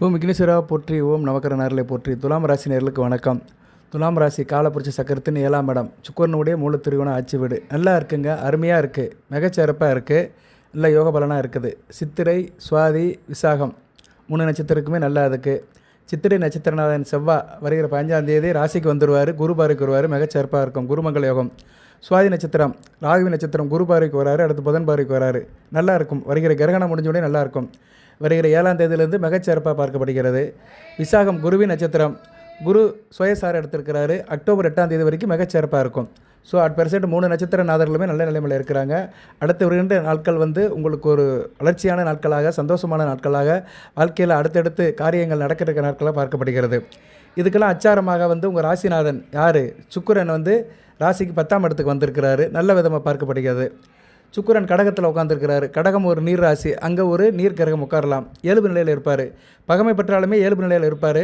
ஓம் விக்னேஸ்வரா போற்றி, ஓம் நவக்கர நேரலை போற்றி. துலாம் ராசி நேர்களுக்கு வணக்கம். துலாம் ராசி காலப்புரட்சி சக்கரத்தின் 7ஆம் இடம், சுக்கரனுடைய மூல திருவோண ஆட்சி வீடு. நல்லா இருக்குங்க, அருமையாக இருக்குது, மிகச்சிறப்பாக இருக்குது, நல்ல யோக பலனாக இருக்குது. சித்திரை, சுவாதி, விசாகம் 3 நட்சத்திரக்குமே நல்லா இருக்குது. சித்திரை நட்சத்திரநாதன் செவ்வாய் வருகிற 15ஆம் தேதி ராசிக்கு வந்துடுவார், குரு பார்வைக்கு வருவார், மிகச்சிறப்பாக இருக்கும், குருமங்கல யோகம். சுவாதி நட்சத்திரம், ராகுவி நட்சத்திரம் குரு பார்வைக்கு வராரு, அடுத்து புதன் பார்வைக்கு வராரு, நல்லா இருக்கும். வருகிற கிரகணம் முடிஞ்சோடனே நல்லாயிருக்கும். வருகிற 7ஆம் தேதியிலிருந்து மிகச்சிறப்பாக பார்க்கப்படுகிறது. விசாகம் குருவின் நட்சத்திரம், குரு சுயசார எடுத்திருக்கிறாரு, அக்டோபர் 8ஆம் தேதி வரைக்கும் மிகச்சிறப்பாக இருக்கும். ஸோ அட் பெர்சென்ட் 3 நட்சத்திர நாதர்களுமே நல்ல நிலைமையில் இருக்கிறாங்க. அடுத்து வருகின்ற நாட்கள் உங்களுக்கு ஒரு வளர்ச்சியான நாட்களாக, சந்தோஷமான நாட்களாக, வாழ்க்கையில் அடுத்தடுத்து காரியங்கள் நடக்கிற நாட்களாக பார்க்கப்படுகிறது. இதுக்கெல்லாம் அச்சாரமாக உங்கள் ராசிநாதன் யார், சுக்கிரன் ராசிக்கு 10ஆம் இடத்துக்கு வந்திருக்கிறாரு, நல்ல விதமாக பார்க்கப்படுகிறது. சுக்கிரன் கடகத்தில் உட்காந்துருக்கிறாரு. கடகம் ஒரு நீர் ராசி, அங்கே ஒரு நீர் கிரகம் உட்காரலாம், இயல்பு நிலையில் இருப்பார். பகமை பெற்றாலுமே இயல்பு நிலையில் இருப்பார்.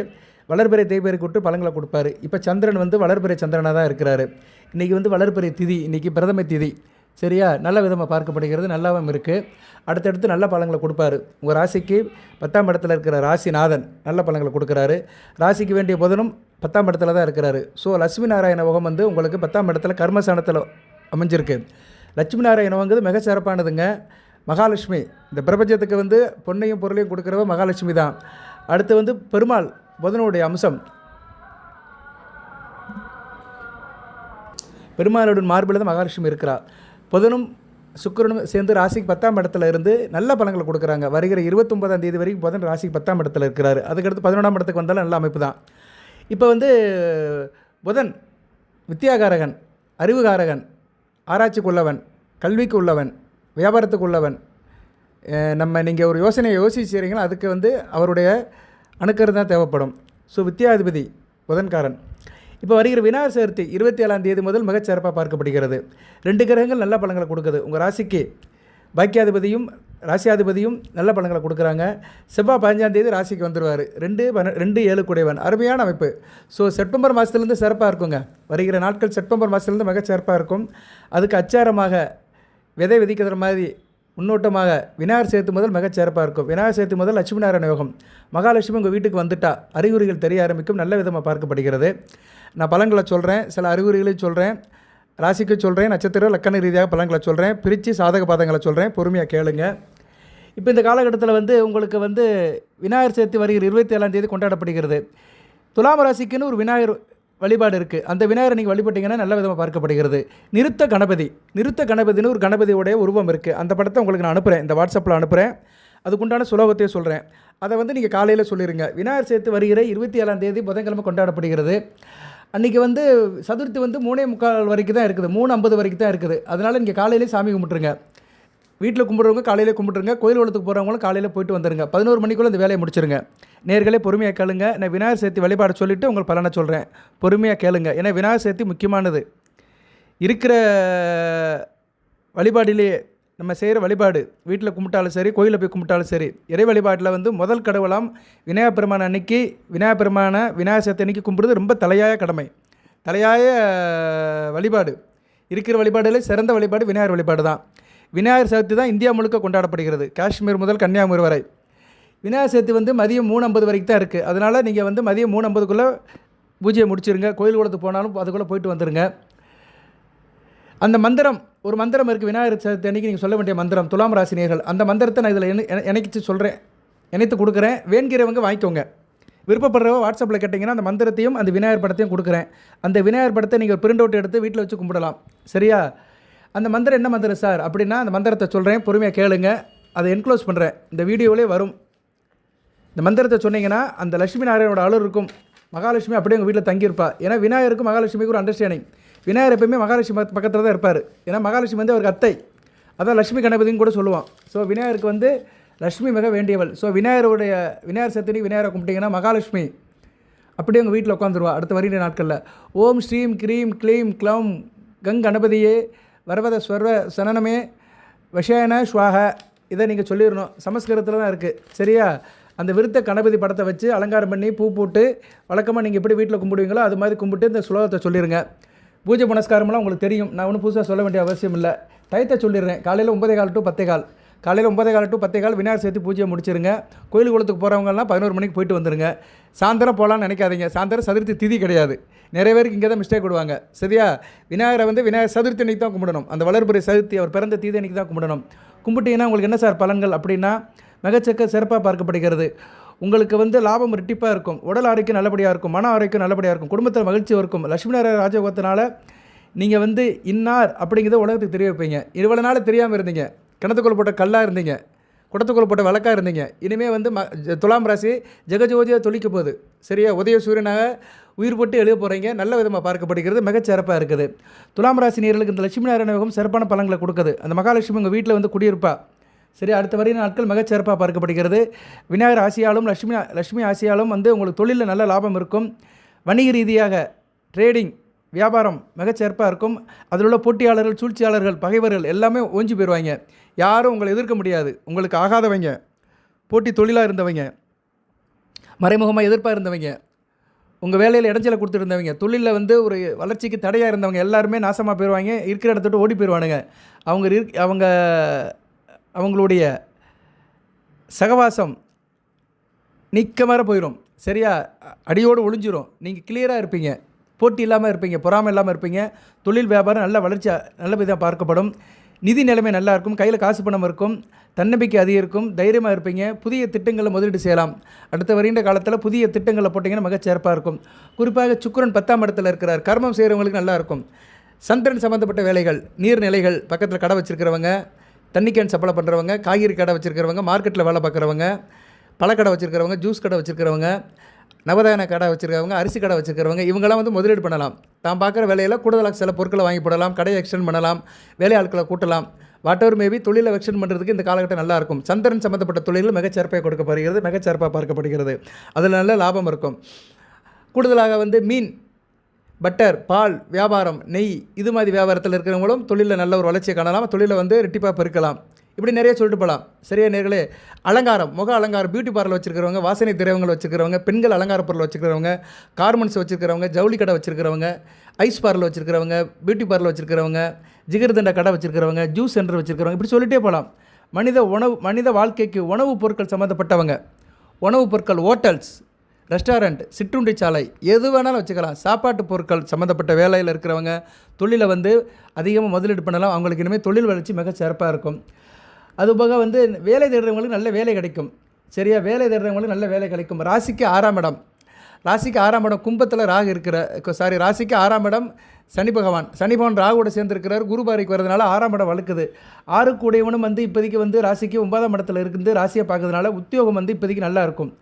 வளர்பிறை தேய்பிறை கூட்டு பலங்களை கொடுப்பார். இப்போ சந்திரன் வளர்பிறை சந்திரனாக தான் இருக்கிறாரு. இன்றைக்கி வளர்பிறை திதி, இன்றைக்கி பிரதம திதி, சரியா, நல்ல விதமாக பார்க்கப்படுகிறது, நல்லாவும் இருக்குது. அடுத்தடுத்து நல்ல பலங்களை கொடுப்பாரு. உங்கள் ராசிக்கு 10ஆம் இடத்துல இருக்கிற ராசிநாதன் நல்ல பலங்களை கொடுக்குறாரு. ராசிக்கு வேண்டிய புதனும் 10ஆம் இடத்துல தான் இருக்கிறாரு. ஸோ லட்சுமி நாராயண யோகம் உங்களுக்கு 10ஆம் இடத்துல கர்மஸ்தானத்தில் அமைஞ்சிருக்கு. லட்சுமி நாராயண யோகம் மிக சிறப்பானதுங்க. மகாலட்சுமி, இந்த பிரபஞ்சத்துக்கு பொன்னையும் பொருளையும் கொடுக்குறவ மகாலட்சுமி தான். அடுத்து பெருமாள், புதனுடைய அம்சம். பெருமாளுடைய மார்பில் தான் மகாலட்சுமி இருக்கிறார். புதனும் சுக்கிரனும் சேர்ந்து ராசிக்கு 10ஆம் இடத்துல இருந்து நல்ல பலன்களை கொடுக்குறாங்க. வருகிற 29ஆம் தேதி வரைக்கும் புதன் ராசிக்கு 10ஆம் இடத்துல இருக்கிறாரு. அதுக்கடுத்து 11ஆம் இடத்துக்கு வந்தாலும் நல்ல அமைப்பு தான். இப்போ புதன் வித்தியாகாரகன், அறிவுகாரகன், ஆராய்ச்சிக்கு உள்ளவன், கல்விக்கு உள்ளவன், வியாபாரத்துக்கு உள்ளவன். நீங்கள் ஒரு யோசனையை யோசிச்சுறீங்களோ அதுக்கு அவருடைய அணுக்கரு தான் தேவைப்படும். ஸோ வித்தியாதிபதி புதன்காரன். இப்போ வருகிற விநாயகர் சதுர்த்தி 27ஆம் தேதி முதல் மிகச்சிறப்பாக பார்க்கப்படுகிறது. 2 கிரகங்கள் நல்ல பலன்களை கொடுக்குது. உங்கள் ராசிக்கு பாக்கியாதிபதியும் ராசியாதிபதியும் நல்ல பலன்களை கொடுக்குறாங்க. செவ்வாய் 15ஆம் தேதி ராசிக்கு வந்துடுவார். 2-7 கூடையவன், அருமையான அமைப்பு. ஸோ செப்டம்பர் மாதத்துலேருந்து சிறப்பாக இருக்குங்க. வருகிற நாட்கள் செப்டம்பர் மாதத்துலேருந்து மிகச்சிறப்பாக இருக்கும். அதுக்கு அச்சாரமாக விதை விதிக்கிற மாதிரி முன்னோட்டமாக விநாயகர் சதுர்த்தி முதல் மிகச்சிறப்பாக இருக்கும். விநாயகர் சதுர்த்தி முதல் லட்சுமி நாராயண யோகம். மகாலட்சுமி உங்கள் வீட்டுக்கு வந்துட்டா அறிகுறிகள் தெரிய ஆரம்பிக்கும், நல்ல விதமாக பார்க்கப்படுகிறது. நான் பலன்களை சொல்கிறேன், சில அறிகுறிகளையும் சொல்கிறேன், ராசிக்கு சொல்கிறேன், நட்சத்திர லக்கண ரீதியாக பலன்களை சொல்கிறேன், பிரித்து சாதக பாதங்களை சொல்கிறேன், பொறுமையாக கேளுங்க. இப்போ இந்த காலகட்டத்தில் உங்களுக்கு விநாயகர் சதுர்த்தி வருகிற 27ஆம் தேதி கொண்டாடப்படுகிறது. துலாம் ராசிக்குன்னு ஒரு விநாயகர் வழிபாடு இருக்குது. அந்த விநாயகரை நீங்கள் வழிபட்டிங்கன்னா நல்ல விதமாக பார்க்கப்படுகிறது. நிறுத்த கணபதினு ஒரு கணபதியோடைய உருவம் இருக்குது. அந்த படத்தை உங்களுக்கு நான் அனுப்புகிறேன், இந்த வாட்ஸ்அப்பில் அனுப்புகிறேன். அதுக்குண்டான சுலோகத்தையும் சொல்கிறேன். அதை நீங்கள் காலையில் சொல்லிடுங்க. விநாயகர் சதுர்த்தி வருகிற 27ஆம் தேதி புதன்கிழமை கொண்டாடப்படுகிறது. அன்றைக்கி சதுர்த்தி 3:45 வரைக்கும் தான் இருக்குது, 3:50 வரைக்கும் தான் இருக்குது. அதனால் நீங்கள் காலையிலே சாமி கும்பிட்டுருங்க. வீட்டில் கும்பிட்றவங்க காலையில் கும்பிட்டுருங்க, கோயில் வளத்துக்கு போகிறவங்களும் காலையில் போயிட்டு வந்துடுங்க. 11 மணிக்குள்ளே இந்த வேலையை முடிச்சிருங்க. நேர்களே பொறுமையாக கேளுங்க. நான் விநாயகர் சதுர்த்தி வழிபாடு சொல்லிவிட்டு உங்களுக்கு பலனை சொல்கிறேன், பொறுமையாக கேளுங்க. ஏன்னா விநாயகர் சதுர்த்தி முக்கியமானது. இருக்கிற வழிபாடிலேயே நம்ம செய்கிற வழிபாடு, வீட்டில் கும்பிட்டாலும் சரி, கோயிலில் போய் கும்பிட்டாலும் சரி, இறை வழிபாட்டில் முதல் கடவுளாம் விநாயகர் பெருமான் அன்னைக்கு, விநாயகர் சதுர்த்தி அன்னைக்கு கும்பிடுறது ரொம்ப தலையாய கடமை, தலையாய வழிபாடு. இருக்கிற வழிபாடில் சிறந்த வழிபாடு விநாயகர் வழிபாடு தான். விநாயகர் சதுர்த்தி தான் இந்தியா முழுக்க கொண்டாடப்படுகிறது, காஷ்மீர் முதல் கன்னியாகுமரி வரை. விநாயகர் சதுர்த்தி மதியம் 3:50 வரைக்கும் தான் இருக்குது. அதனால் நீங்கள் மதியம் 3:50க்குள்ளே பூஜையை முடிச்சிருங்க. கோயில் குளத்துக்கு போனாலும் அதுக்குள்ளே போயிட்டு வந்துடுங்க. அந்த மந்திரம், ஒரு மந்திரம் இருக்குது விநாயகர் சதுர்த்தி அன்றைக்கி நீங்கள் சொல்ல வேண்டிய மந்திரம், துலாம் ராசினியர்கள். அந்த மந்திரத்தை நான் இதில் இணைச்சு சொல்கிறேன், இணைத்து கொடுக்குறேன். வேண்கிறவங்க வாங்கிக்கோங்க. விருப்பப்படுறவங்க வாட்ஸ்அப்பில் கேட்டிங்கன்னா அந்த மந்திரத்தையும் அந்த விநாயகர் படத்தையும் கொடுக்குறேன். அந்த விநாயகர் படத்தை நீங்கள் பிரிண்ட் அவுட் எடுத்து வீட்டில் வச்சு கும்பிடலாம், சரியா? அந்த மந்திரம் என்ன மந்திரம் சார் அப்படின்னா, அந்த மந்திரத்தை சொல்கிறேன், பொறுமையாக கேளுங்க. அதை என்க்ளோஸ் பண்ணுறேன், இந்த வீடியோவிலே வரும். இந்த மந்திரத்தை சொன்னீங்கன்னா அந்த லட்சுமி நாராயணோட அருள் இருக்கும். மகாலட்சுமி அப்படியே உங்கள் வீட்டில் தங்கியிருப்பா. ஏன்னா விநாயகருக்கும் மகாலட்சுமிக்கு ஒரு அண்டர்ஸ்டாண்டிங். விநாயகர் எப்பயுமே மகாலட்சுமி பக்கத்தில் தான் இருப்பார். ஏன்னா மகாலட்சுமி அவருக்கு அத்தை, அதான் லட்சுமி கணபதினு கூட சொல்லுவான். ஸோ விநாயகருக்கு லட்சுமி மிக வேண்டியவள். ஸோ விநாயகர் சதுர்த்தி விநாயகரை கும்பிட்டிங்கன்னா மகாலட்சுமி அப்படியே உங்கள் வீட்டில் உட்காந்துருவா அடுத்த வருகிற நாட்களில். ஓம் ஸ்ரீம் க்ரீம் க்ளீம் க்ளௌம் கங் கணபதியே வரவத ஸ்வர்வ சனனமே விஷயன ஸ்வாக. இதை நீங்கள் சொல்லிடணும். சமஸ்கிருதத்தில் தான் இருக்குது, சரியா? அந்த விருத்த கணபதி படத்தை வச்சு அலங்காரம் பண்ணி பூ போட்டு வழக்கமாக நீங்கள் எப்படி வீட்டில் கும்பிடுவீங்களோ அது மாதிரி கும்பிட்டு இந்த ஸ்லோகத்தை சொல்லிடுங்க. பூஜை புனஸ்காரமெல்லாம் உங்களுக்கு தெரியும், நான் ஒன்றும் புதுசாக சொல்ல வேண்டிய அவசியம் இல்லை. டயத்தை சொல்லிடுறேன். காலையில் 9:15 to 10:15, காலையில் 9:15 to 10:15 விநாயகர் சதுர்த்தி பூஜையை முடிச்சிருங்க. கோயில் குளத்துக்கு போகிறவங்கலாம் 11 மணிக்கு போயிட்டு வந்துடுங்க. சாயந்தரம் போகலான்னு நினைக்காதீங்க. சாயந்தரம் சதுர்த்தி திதி கிடையாது. நிறைய பேருக்கு இங்கே தான் மிஸ்டேக் விடுவாங்க. சரியா? விநாயகரை வந்து விநாயகர் சதுர்த்தி அன்றைக்கி தான் கும்பிடணும். அந்த வளர்பிறை சதுர்த்தி அவர் பிறந்த தீதி அன்றைக்கி தான் கும்பிடணும். கும்பிட்டீங்கன்னா உங்களுக்கு என்ன சார் பலன்கள் அப்படின்னா சிறப்பாக பார்க்கப்படுகிறது. உங்களுக்கு வந்து லாபம் ரெட்டிப்பாக இருக்கும், உடல் ஆரோக்கியம் நல்லபடியாக இருக்கும், மன ஆரோக்கியம் நல்லபடியாக இருக்கும், குடும்பத்தில் மகிழ்ச்சி இருக்கும். லட்சுமி நாராயண ராஜயோகத்தினால நீங்கள் வந்து இன்னார் அப்படிங்கிறத உலகத்துக்கு தெரிய வைப்பீங்க. இவ்வளோ நாள் தெரியாமல் இருந்தீங்க. கிணத்துக்குள்ள போட்ட கல்லாக இருந்தீங்க, குடத்துக்குள்ள போட்ட விளக்காக இருந்தீங்க. இனிமேல் வந்து துலாம் ராசி ஜெகஜோதியாக தொழிக்க போகுது. சரியா? உதய சூரியனாக உயிர் போட்டு எழுத போகிறீங்க. நல்ல விதமாக பார்க்கப்படுகிறது. மிகச்சிறப்பாக இருக்குது. துலாம் ராசி நேயர்களுக்கு இந்த லட்சுமி நாராயண யோகம் சிறப்பான பலன்களை கொடுக்குது. அந்த மகாலட்சுமி உங்கள் வீட்டில் வந்து குடியிருப்பா. சரி, அடுத்த வரையும் நாட்கள் மிகச்சிறப்பாக பார்க்கப்படுகிறது. விநாயகர் ஆசியாலும் லட்சுமி ஆசியாலும் வந்து உங்களுக்கு தொழிலில் நல்ல லாபம் இருக்கும். வணிக ரீதியாக ட்ரேடிங் வியாபாரம் மிகச்சிறப்பாக இருக்கும். அதில் உள்ள போட்டியாளர்கள், சூழ்ச்சியாளர்கள், பகைவர்கள் எல்லாமே ஓஞ்சி போயிடுவாங்க. யாரும் உங்களை எதிர்க்க முடியாது. உங்களுக்கு ஆகாதவங்க, போட்டி தொழிலாக இருந்தவங்க, மறைமுகமாக எதிர்ப்பாக இருந்தவங்க, உங்கள் வேலையில் இடைஞ்சலை கொடுத்துருந்தவங்க, தொழிலில் வந்து ஒரு வளர்ச்சிக்கு தடையாக இருந்தவங்க எல்லாருமே நாசமாக போயிடுவாங்க. இருக்கிற இடத்துட்டு ஓடி போயிடுவானுங்க. அவங்களுடைய சகவாசம் நீக்கமாக போயிடும். சரியா? அடியோடு ஒளிஞ்சிரும். நீங்கள் கிளியராக இருப்பீங்க, போட்டி இல்லாமல் இருப்பீங்க, பொறாமை இல்லாமல் இருப்பீங்க. தொழில் வியாபாரம் நல்ல வளர்ச்சி நல்ல விதமாக பார்க்கப்படும். நிதி நிலைமை நல்லா இருக்கும். கையில் காசு பணம் இருக்கும். தன்னம்பிக்கை அதிகரிக்கும். தைரியமாக இருப்பீங்க. புதிய திட்டங்களை முதலீடு செய்யலாம். அடுத்த வருகின்ற காலத்தில் புதிய திட்டங்களை போட்டிங்கன்னா மிகச்சிறப்பாக இருக்கும். குறிப்பாக சுக்கிரன் 10ஆம் இடத்துல இருக்கிறார். கர்மம் செய்கிறவங்களுக்கு நல்லா இருக்கும். சந்திரன் சம்மந்தப்பட்ட வேலைகள், நீர்நிலைகள் பக்கத்தில் கடை வச்சுருக்கிறவங்க, தண்ணி கேன் சப்ளை பண்ணுறவங்க, காய்கறி கடை வச்சுருக்கிறவங்க, மார்க்கெட்டில் வேலை பார்க்குறவங்க, பழக்கடை வச்சுருக்கிறவங்க, ஜூஸ் கடை வச்சுருக்கிறவங்க, நவதான கடை வச்சுருக்கிறவங்க, அரிசி கடை வச்சுருக்கிறவங்க, இவங்கெல்லாம் வந்து முதலீடு பண்ணலாம். தான் பார்க்குற வேலையில் கூடுதலாக சில பொருட்களை வாங்கி போடலாம். கடையை எக்ஸ்டெண்ட் பண்ணலாம். வேலையாட்களை கூட்டலாம். வாட் எவர் மேபி தொழிலை எக்ஸ்டெண்ட் பண்ணுறதுக்கு இந்த காலகட்டம் நல்லாயிருக்கும். சந்திரன் சம்மந்தப்பட்ட தொழில்கள் மிகச்சிறப்பாக கொடுக்கப்படுகிறது, மிகச்சிறப்பாக பார்க்கப்படுகிறது. அதில் நல்ல லாபம் இருக்கும். கூடுதலாக வந்து மீன், பட்டர், பால் வியாபாரம், நெய் இது மாதிரி வியாபாரத்தில் இருக்கிறவங்களும் தொழிலில் நல்ல ஒரு வளர்ச்சியை காணலாம். தொழிலை வந்து ரெட்டிப்பாக பெருக்கலாம். இப்படி நிறைய சொல்லிட்டு போகலாம். சரியா நேர்களே? அலங்காரம், முக அலங்காரம், பியூட்டி பார்லர் வச்சுருக்கிறவங்க, வாசனை திரவங்கள் வச்சுருக்கிறவங்க, பெண்கள் அலங்கார பொருள் வச்சுருக்கிறவங்க, கார்மெண்ட்ஸ் வச்சுருக்கிறவங்க, ஜவுளி கடை வச்சுருக்கிறவங்க, ஐஸ் பார்லர் வச்சுருக்கிறவங்க, பியூட்டி பார்லர் வச்சுருக்கிறவங்க, ஜிகர்தண்டா கடை வச்சுருக்கிறவங்க, ஜூஸ் சென்டர் வச்சுருக்கிறவங்க, இப்படி சொல்லிகிட்டே போகலாம். மனித வாழ்க்கைக்கு உணவுப் பொருட்கள் சம்மந்தப்பட்டவங்க, உணவுப் பொருட்கள், ஹோட்டல்ஸ், ரெஸ்டாரண்ட், சிற்றுண்டி சாலை, எது வேணாலும் வச்சுக்கலாம். சாப்பாட்டு பொருட்கள் சம்மந்தப்பட்ட வேலையில் இருக்கிறவங்க தொழிலை வந்து அதிகமாக முதலீடு பண்ணலாம். அவங்களுக்கு இனிமேல் தொழில் வளர்ச்சி மிக சிறப்பாக இருக்கும். அதுபோக வந்து வேலை தேடுறவங்களுக்கு நல்ல வேலை கிடைக்கும். சரியா? வேலை தேடுறவங்களுக்கு நல்ல வேலை கிடைக்கும். ராசிக்கு 6ஆம் இடம் கும்பத்தில் ராகு ராசிக்கு 6ஆம் இடம் சனி பகவான் ராகுவோட சேர்ந்துருக்கிறார். குரு பார்வைக்கு வரதுனால 6ஆம் இடம் வலுக்குது. 6க்கு உடையவனும் வந்து இப்போதைக்கு வந்து ராசிக்கு 9ஆம் இடத்துல இருக்குது. ராசியை பார்க்கறதுனால உத்தியோகம் வந்து இப்போதைக்கு நல்லா இருக்கும்.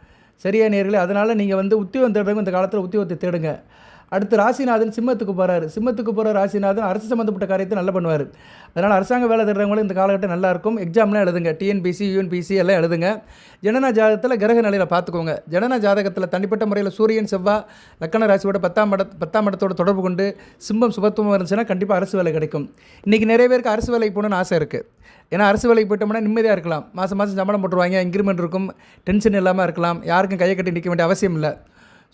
சரியா நேர்களே? அதனால் நீங்கள் வந்து உத்தியோகம் தேடுறவங்க இந்த காலத்தில் உத்தியோகத்தை தேடுங்க. அடுத்து ராசிநாதன் சிம்மத்துக்கு போகிற ராசிநாதன் அரசு சம்மந்தப்பட்ட காரியத்தை நல்லா பண்ணுவார். அதனால் அரசாங்க வேலை தேடுறவங்களும் இந்த காலகட்டம் நல்லாயிருக்கும். எக்ஸாம்லாம் எழுதுங்க. டிஎன்பிசி, யூஎன்பிசி எல்லாம் எழுதுங்க. ஜனன ஜாதகத்தில் கிரக நிலையில் பார்த்துக்கோங்க. ஜனன ஜாதகத்தில் தனிப்பட்ட முறையில் சூரியன், செவ்வாய் லக்கண ராசியோட 10ஆம் இடத்தோட தொடர்பு கொண்டு சிம்மம் சுபத்துவமாக இருந்துச்சுன்னா கண்டிப்பாக அரசு வேலை கிடைக்கும். இன்றைக்கி நிறைய பேருக்கு அரசு வேலைக்கு போகணுன்னு ஆசை இருக்குது. ஏன்னா அரசு வேலைக்கு போயிட்டோம்னா நிம்மதியாக இருக்கலாம். மாதம் சம்பளம் போட்டுருவாங்க, இன்க்ரிமெண்ட் இருக்கும், டென்ஷன் இல்லாமல் இருக்கலாம், யாருக்கும் கையை கட்டி நிற்க வேண்டிய அவசியம் இல்லை.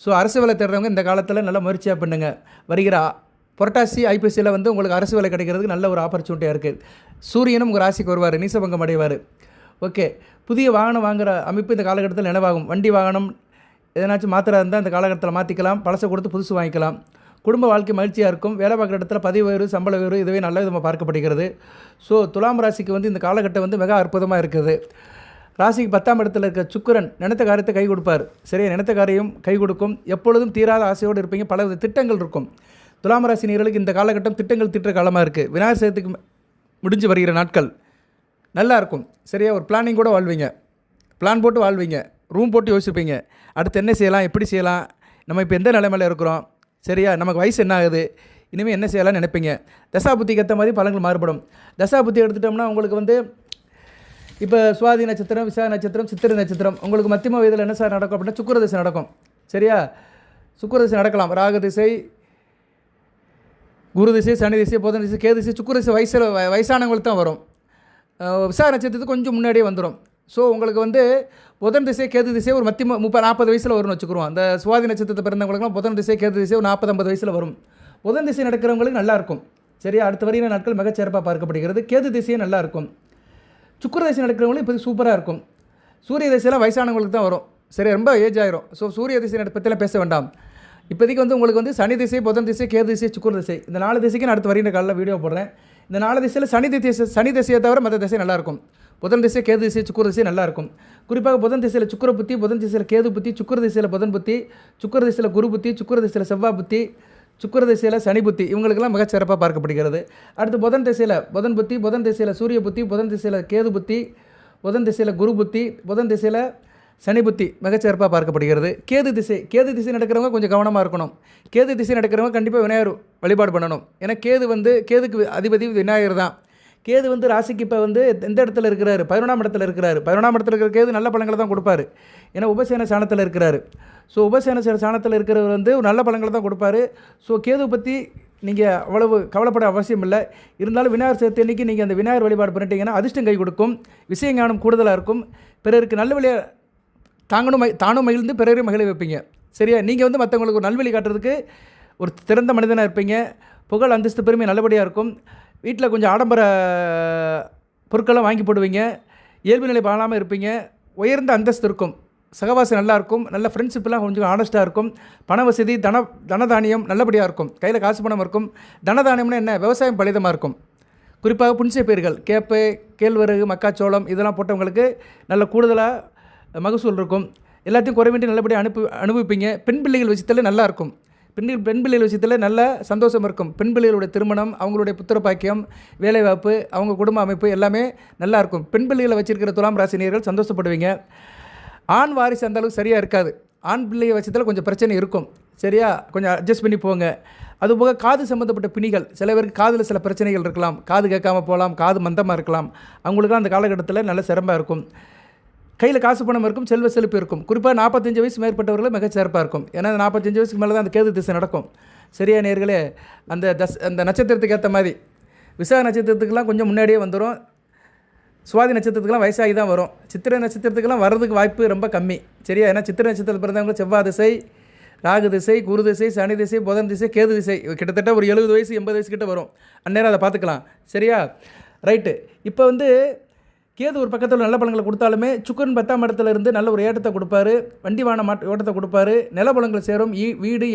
ஸோ அரசு வேலை தேடுறவங்க இந்த காலத்தில் நல்லா முயற்சியாக பண்ணுங்க. வருகிற புரட்டாசி ஐபிசியில் வந்து உங்களுக்கு அரசு வேலை கிடைக்கிறதுக்கு நல்ல ஒரு ஆப்பர்ச்சுனிட்டியாக இருக்குது. சூரியனும் உங்கள் ராசிக்கு வருவார், நீசபங்கம் அடைவார். ஓகே, புதிய வாகனம் வாங்குகிற அமைப்பு இந்த காலகட்டத்தில் நினைவாகும். வண்டி வாகனம் எதனாச்சும் மாத்திரா இருந்தால் இந்த காலகட்டத்தில் மாற்றிக்கலாம். பழசை கொடுத்து புதுசு வாங்கிக்கலாம். குடும்ப வாழ்க்கை மகிழ்ச்சியாக இருக்கும். வேலை பார்க்குற இடத்துல பதவி உயர்வு, சம்பள உயர்வு இதுவே நல்ல விதமாக பார்க்கப்படுகிறது. ஸோ துலாம் ராசிக்கு வந்து இந்த காலகட்டம் வந்து மிக அற்புதமாக இருக்குது. ராசிக்கு 10ஆம் இடத்துல இருக்க சுக்கிரன் நினைத்த காரியத்தை கை கொடுப்பார். சரியா? நினைத்த காரியம் கை கொடுக்கும். எப்பொழுதும் தீராத ஆசையோடு இருப்பீங்க. பல வித திட்டங்கள் இருக்கும். துலாம் ராசி நேயர்களுக்கு இந்த காலகட்டம் திட்டங்கள் திட்டுற காலமாக இருக்குது. விநாயகர் சதுர்த்திக்கு முடிஞ்சு வருகிற நாட்கள் நல்லா இருக்கும். சரியா? ஒரு பிளானிங் கூட வாழ்வீங்க. பிளான் போட்டு வாழ்வீங்க. ரூம் போட்டு யோசிப்பீங்க. அடுத்து என்ன செய்யலாம், எப்படி செய்யலாம், நம்ம இப்போ எந்த நிலைமையில் இருக்கிறோம், சரியா, நமக்கு வயசு என்ன ஆகுது, இனிமேல் என்ன செய்யலாம்னு நினைப்பீங்க. தசாபுத்திக்கு ஏற்ற மாதிரி பலன்கள் மாறுபடும். தசாபுத்தி எடுத்துட்டோம்னா உங்களுக்கு வந்து இப்போ சுவாதி நட்சத்திரம், விசாக நட்சத்திரம், சித்திரை நட்சத்திரம் உங்களுக்கு மத்தியம வயதில் என்ன சார் நடக்கும் அப்படின்னா சுக்கிரதிசை நடக்கும். சரியா? சுக்கிரதிசை நடக்கலாம். ராகு திசை, குரு திசை, சனி திசை, புதன் திசை, கேது திசை, சுக்கிரதிசை வயசானவங்களுக்கு தான் வரும். விசாக நட்சத்திரத்துக்கு கொஞ்சம் முன்னாடியே வந்துடும். ஸோ உங்களுக்கு வந்து புதன் திசை, கேது திசை ஒரு 40 வயசில் வரும்னு வச்சுக்கிறோம். அந்த சுவாதி நட்சத்திரத்தை பிறந்தவங்களுக்குலாம் புதன் திசை, கேது திசை ஒரு 40-50 வயசில் வரும். புதன் திசை நடக்கிறவங்களுக்கு நல்லாயிருக்கும். சரியா? அடுத்த வரையின நாட்கள் மிகச்சிறப்பாக பார்க்கப்படுகிறது. கேது திசையும் நல்லாயிருக்கும். சுக்கிர தசை நடக்கிறவங்களும் இப்போ சூப்பராக இருக்கும். சூரிய தசையெல்லாம் வயசானவங்களுக்கு தான் வரும். சரி, ரொம்ப ஏஜ் ஆயிரும். ஸோ சூரிய திசை பற்றிலாம் பேச வேண்டாம். இப்போதைக்கு வந்து உங்களுக்கு வந்து சனி திசை, புதன் திசை, கேது திசை, சுக்கிர திசை, இந்த 4 திசைக்கு நான் அடுத்து வருகின்ற காலையில் வீடியோ போடுறேன். இந்த 4 திசையில் சனி திசையை தவிர மற்ற திசை நல்லாயிருக்கும். புதன் திசை, கேது திசை, சுக்கிர திசை நல்லாயிருக்கும். குறிப்பாக புதன் திசையில் சுக்கிர புத்தி, புதன் திசையில் கேது புத்தி, சுக்கிர திசையில் புதன் புத்தி, சுக்கிர திசையில் குரு புத்தி, சுக்கிர திசையில் செவ்வாய் புத்தி, சுக்கிர திசையில் சனி புத்தி, இவங்களுக்கெல்லாம் மிகச்சிறப்பாக பார்க்கப்படுகிறது. அடுத்து புதன் திசையில் புதன் புத்தி, புதன் திசையில் சூரிய புத்தி, புதன் திசையில் கேது புத்தி, புதன் திசையில் குரு புத்தி, புதன் திசையில் சனி புத்தி மிகச்சிறப்பாக பார்க்கப்படுகிறது. கேது திசை நடக்கிறவங்க கொஞ்சம் கவனமாக இருக்கணும். கேது திசை நடக்கிறவங்க கண்டிப்பாக விநாயகர் வழிபாடு பண்ணணும். ஏன்னா கேதுக்கு அதிபதி விநாயகர் தான். கேது வந்து ராசிக்கு இப்போ வந்து எந்த இடத்துல இருக்கிறாரு? 11ஆம் இடத்துல இருக்கிறாரு. 11ஆம் இடத்துல இருக்கிற கேது நல்ல பலன்களை தான் கொடுப்பாரு. ஏன்னா உபசேன சாணத்தில் இருக்கிறாரு. ஸோ உபசேன சாணத்தில் இருக்கிறவர் வந்து நல்ல பலன்களை தான் கொடுப்பாரு. ஸோ கேது பற்றி நீங்கள் அவ்வளவு கவலைப்பட அவசியம் இல்லை. இருந்தாலும் விநாயகர் சதுர்த்தி அன்றைக்கி நீங்கள் அந்த விநாயகர் வழிபாடு பண்ணிட்டீங்கன்னா அதிர்ஷ்டம் கை கொடுக்கும், விஷயஞானம் கூடுதலாக இருக்கும், பிறருக்கு நல்ல வழியாக தானும் மகிழ்ந்து பிறரையும் மகிழ வைப்பீங்க. சரியா? நீங்கள் வந்து மற்றவங்களுக்கு ஒரு நல்வழி காட்டுறதுக்கு ஒரு திறந்த மனிதனாக இருப்பீங்க. புகழ், அந்தஸ்து, பெருமை நல்லபடியாக இருக்கும். வீட்டில் கொஞ்சம் ஆடம்பர பொருட்கள்லாம் வாங்கி போடுவீங்க. இயல்பு நிலை பாழாமல் இருப்பீங்க. உயர்ந்த அந்தஸ்து இருக்கும். சகவாசம் நல்லாயிருக்கும். நல்ல ஃப்ரெண்ட்ஷிப்லாம் கொஞ்சம் ஆனஸ்ட்டாக இருக்கும். பண வசதி, தனதானியம் நல்லபடியாக இருக்கும். கையில் காசு பணம் இருக்கும். தனதானியம்னா என்ன? விவசாயம் பலிதமாக இருக்கும். குறிப்பாக புனிசை பயிர்கள், கேப்பை, கேழ்வரகு, மக்காச்சோளம் இதெல்லாம் போட்டவங்களுக்கு நல்ல கூடுதலாக மகசூல் இருக்கும். எல்லாத்தையும் குறைவின்றி நல்லபடியாக அனுபவிப்பீங்க. பெண் பிள்ளைகள் விஷயத்தில் நல்லாயிருக்கும். பெண் பிள்ளைகள் விஷயத்தில் நல்ல சந்தோஷம் இருக்கும். பெண் பிள்ளைகளுடைய திருமணம், அவங்களுடைய புத்திர பாக்கியம், வேலைவாய்ப்பு, அவங்க குடும்ப அமைப்பு எல்லாமே நல்லாயிருக்கும். பெண் பிள்ளைகளை வச்சிருக்கிற துலாம் ராசினியர்கள் சந்தோஷப்படுவீங்க. ஆண் வாரிசு அந்த அளவுக்கு சரியாக இருக்காது. ஆண் பிள்ளைய விஷயத்தில் கொஞ்சம் பிரச்சனை இருக்கும். சரியா? கொஞ்சம் அட்ஜஸ்ட் பண்ணி போங்க. அதுபோக காது சம்மந்தப்பட்ட பிணிகள், சில பேருக்கு காதில் சில பிரச்சனைகள் இருக்கலாம். காது கேட்காமல் போகலாம், காது மந்தமாக இருக்கலாம். அவங்களுக்குலாம் அந்த காலகட்டத்தில் நல்ல சிரமமாக இருக்கும். கையில் காசு பணம் இருக்கும், செல்வ செழிப்பு இருக்கும். குறிப்பாக 45 வயசு மேற்பட்டவர்கள் மிகச்சிறப்பாக இருக்கும். ஏன்னா 45 வயசுக்கு மேலே தான் அந்த கேது திசை நடக்கும். சரியா நேர்களே? அந்த நட்சத்திரத்துக்கு ஏற்ற மாதிரி விசாக நட்சத்திரத்துக்கெல்லாம் கொஞ்சம் முன்னாடியே வந்துடும். சுவாதி நட்சத்திரத்துக்கெல்லாம் வயசாகி தான் வரும். சித்திரை நட்சத்திரத்துக்கெல்லாம் வர்றதுக்கு வாய்ப்பு ரொம்ப கம்மி. சரியா? ஏன்னா சித்திரை நட்சத்திரத்தில் பிறந்தவங்க செவ்வாய் திசை, ராகு திசை, குரு திசை, சனி திசை, புதன் திசை, கேது திசை கிட்டத்தட்ட ஒரு 70 வயசு 80 வயசு கிட்ட வரும். அந்நேரம் அதை பார்த்துக்கலாம். சரியா? ரைட்டு. இப்போ வந்து கேது ஒரு பக்கத்தில் நல்ல பலன்களை கொடுத்தாலுமே சுக்கிரன் 10ஆம் இடத்துல இருந்து நல்ல ஒரு ஏற்றத்தை கொடுப்பாரு. வண்டி வாகன ஓட்டத்தை கொடுப்பாரு. நிலபலங்கள் சேரும். வீடு,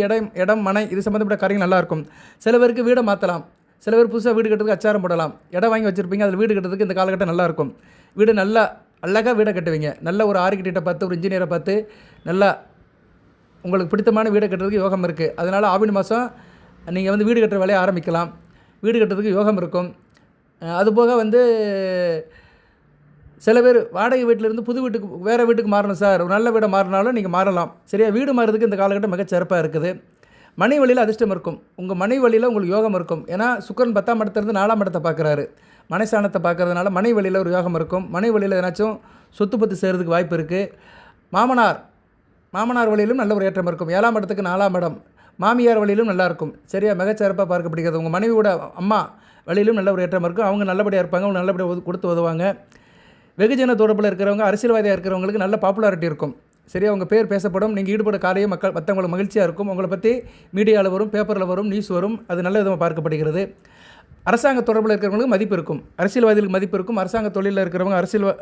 இடம், மனை இது சம்மந்தப்பட்ட காரியங்கள் நல்லாயிருக்கும். சில பேருக்கு வீடை மாற்றலாம். சில பேர் புதுசாக வீடு கட்டுறதுக்கு அச்சாரம் போடலாம். இடம் வாங்கி வச்சுருப்பீங்க, அதில் வீடு கட்டுறதுக்கு இந்த காலகட்டம் நல்லாயிருக்கும். வீடு நல்லா அழகாக வீடை கட்டுவீங்க. நல்ல ஒரு ஆர்கிடெக்டை பார்த்து, ஒரு இன்ஜினியரை பார்த்து நல்லா உங்களுக்கு பிடித்தமான வீடை கட்டுறதுக்கு யோகம் இருக்குது. அதனால் ஆவணி மாதம் நீங்கள் வந்து வீடு கட்டுற வேலையை ஆரம்பிக்கலாம். வீடு கட்டுறதுக்கு யோகம் இருக்கும். அதுபோக வந்து சில பேர் வாடகை வீட்டிலேருந்து புது வீட்டுக்கு வேறு வீட்டுக்கு மாறணும் சார், ஒரு நல்ல வீடை மாறினாலும் நீங்கள் மாறலாம். சரியா? வீடு மாறுறதுக்கு இந்த காலகட்டம் மிகச்சிறப்பாக இருக்குது. மனை வழியில் அதிர்ஷ்டம் இருக்கும். உங்கள் மனை வழியில் உங்களுக்கு யோகம் இருக்கும். ஏன்னா சுக்கிரன் 10ஆம் இடத்துலேருந்து 4ஆம் இடத்தை பார்க்குறாரு. மனைஸ்தானத்தை பார்க்கறதுனால மனை வழியில் ஒரு யோகம் இருக்கும். மனை வழியில் ஏதாச்சும் சொத்து பத்து சேர்றதுக்கு வாய்ப்பு இருக்குது. மாமனார் வழியிலும் நல்ல ஒரு ஏற்றம் இருக்கும். 7ஆம் இடத்துக்கு 4ஆம் இடம். மாமியார் வழியிலும் நல்லாயிருக்கும். சரியா? மிகச்சிறப்பாக பார்க்கப்படுகிறது. உங்கள் மனைவியோட அம்மா வழியிலும் நல்ல ஒரு ஏற்றம் இருக்கும். அவங்க நல்லபடியாக இருப்பாங்க. அவங்க நல்லபடியாக கொடுத்து உதவுவாங்க. வெகுஜன தொடர்பில் இருக்கிறவங்க, அரசியல்வாதியாக இருக்கிறவங்களுக்கு நல்ல பாப்புலாரிட்டி இருக்கும். சரியா? உங்கள் பேர் பேசப்படும். நீங்கள் ஈடுபட காரியம் மற்றவங்களுக்கு மகிழ்ச்சியாக இருக்கும். உங்களை பற்றி மீடியாவில் வரும், பேப்பரில் வரும், நியூஸ் வரும். அது நல்ல விதமாக பார்க்கப்படுகிறது. அரசாங்க தொடர்பில் இருக்கிறவங்களுக்கு மதிப்பு இருக்கும். அரசியல்வாதிகளுக்கு மதிப்பு இருக்கும். அரசாங்க தொழிலில் இருக்கிறவங்க,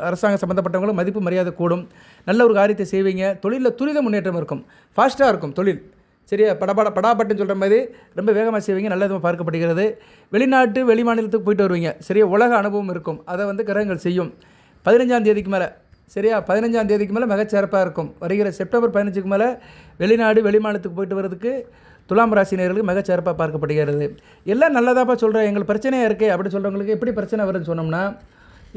அரசாங்க சம்மந்தப்பட்டவங்களும் மதிப்பு மரியாதை கூடும். நல்ல ஒரு காரியத்தை செய்வீங்க. தொழிலில் துரித முன்னேற்றம் இருக்கும். ஃபாஸ்ட்டாக இருக்கும் தொழில். சரியா? படாபட்டுன்னு சொல்கிற மாதிரி ரொம்ப வேகமாக செய்வீங்க. நல்ல விதமாக பார்க்கப்படுகிறது. வெளிநாட்டு வெளிமாநிலத்துக்கு போயிட்டு வருவீங்க. சரியா? உலக அனுபவம் இருக்கும். அதை வந்து கிரகங்கள் செய்யும். 15ஆம் தேதிக்கு மேலே. சரியா? 15ஆம் தேதிக்கு மேலே மிகச்சிறப்பாக இருக்கும். வருகிற செப்டம்பர் 15க்கு மேலே வெளிநாடு வெளிமாநிலத்துக்கு போயிட்டு வரதுக்கு துலாம் ராசினியர்களுக்கு மிகச்சிறப்பாக பார்க்கப்படுகிறது. எல்லாம் நல்லதாப்பா சொல்கிறேன், எங்களுக்கு பிரச்சனையாக இருக்குது அப்படி சொல்கிறவங்களுக்கு எப்படி பிரச்சனை வருதுன்னு சொன்னோம்னா,